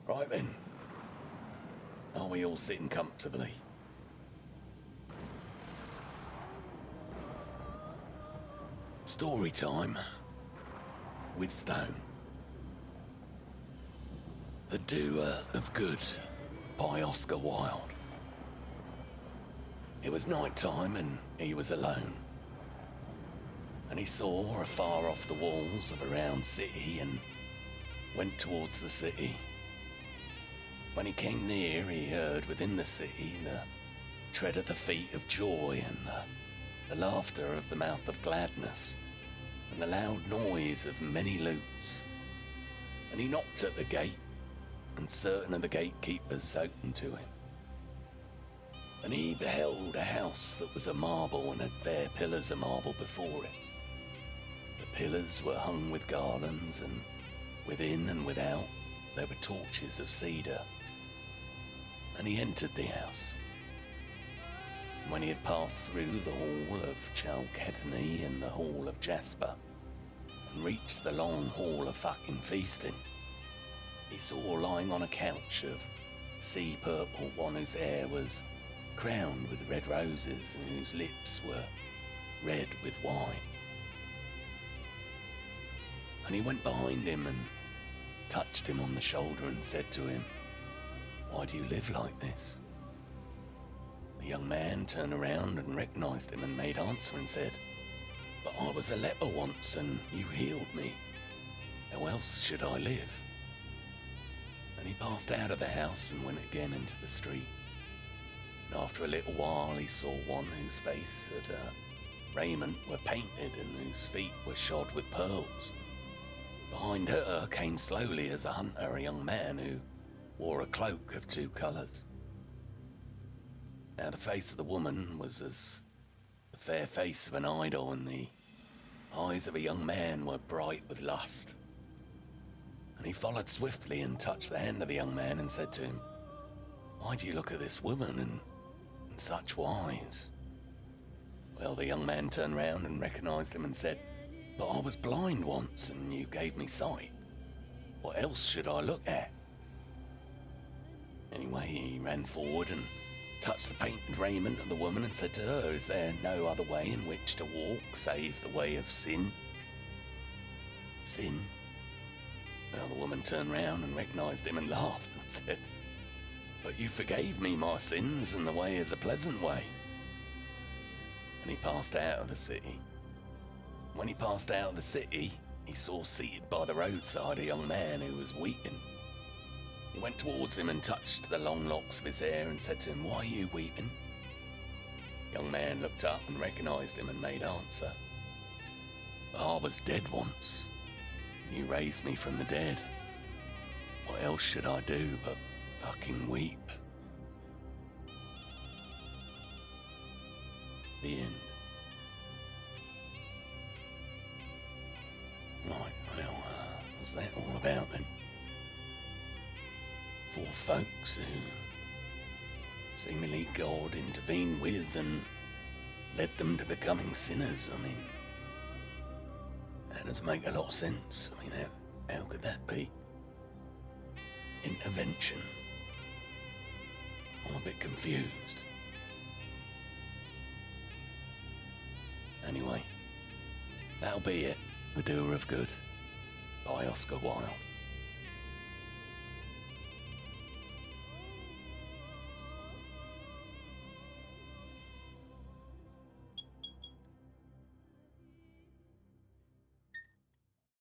Right then. Are we all sitting comfortably? Storytime with Stone. The Doer of Good by Oscar Wilde. It was night time and he was alone. And he saw afar off the walls of a round city and went towards the city. When he came near, he heard within the city the tread of the feet of joy and the laughter of the mouth of gladness and the loud noise of many lutes. And he knocked at the gate, and certain of the gatekeepers opened to him. And he beheld a house that was of marble and had fair pillars of marble before it. The pillars were hung with garlands, and within and without there were torches of cedar. And he entered the house. And when he had passed through the hall of Chalcedony and the hall of Jasper, and reached the long hall of fucking feasting, he saw lying on a couch of sea purple one whose hair was crowned with red roses and whose lips were red with wine. And he went behind him and touched him on the shoulder and said to him, "Why do you live like this?" The young man turned around and recognized him and made answer and said, "But I was a leper once and you healed me. How else should I live?" And he passed out of the house and went again into the street. And after a little while he saw one whose face and raiment were painted and whose feet were shod with pearls. Behind her came slowly as a hunter a young man who wore a cloak of two colours. Now the face of the woman was as the fair face of an idol, and the eyes of a young man were bright with lust. And he followed swiftly and touched the hand of the young man and said to him, "Why do you look at this woman in such wise?" Well, the young man turned round and recognised him and said, "But I was blind once and you gave me sight. What else should I look at?" Anyway, he ran forward and touched the painted raiment of the woman and said to her, "Is there no other way in which to walk save the way of sin?" Sin? Well, the woman turned round and recognised him and laughed and said, "But you forgave me my sins, and the way is a pleasant way." And he passed out of the city. When he passed out of the city, he saw seated by the roadside a young man who was weeping. He went towards him and touched the long locks of his hair and said to him, "Why are you weeping?" The young man looked up and recognised him and made answer, "I was dead once, and you raised me from the dead. What else should I do but fucking weep?" The end. Right, well, what's that all about then? Four folks who seemingly God intervened with and led them to becoming sinners. I mean, that doesn't make a lot of sense. I mean, how could that be? Intervention. I'm a bit confused. Anyway, that'll be it. The Doer of Good by Oscar Wilde.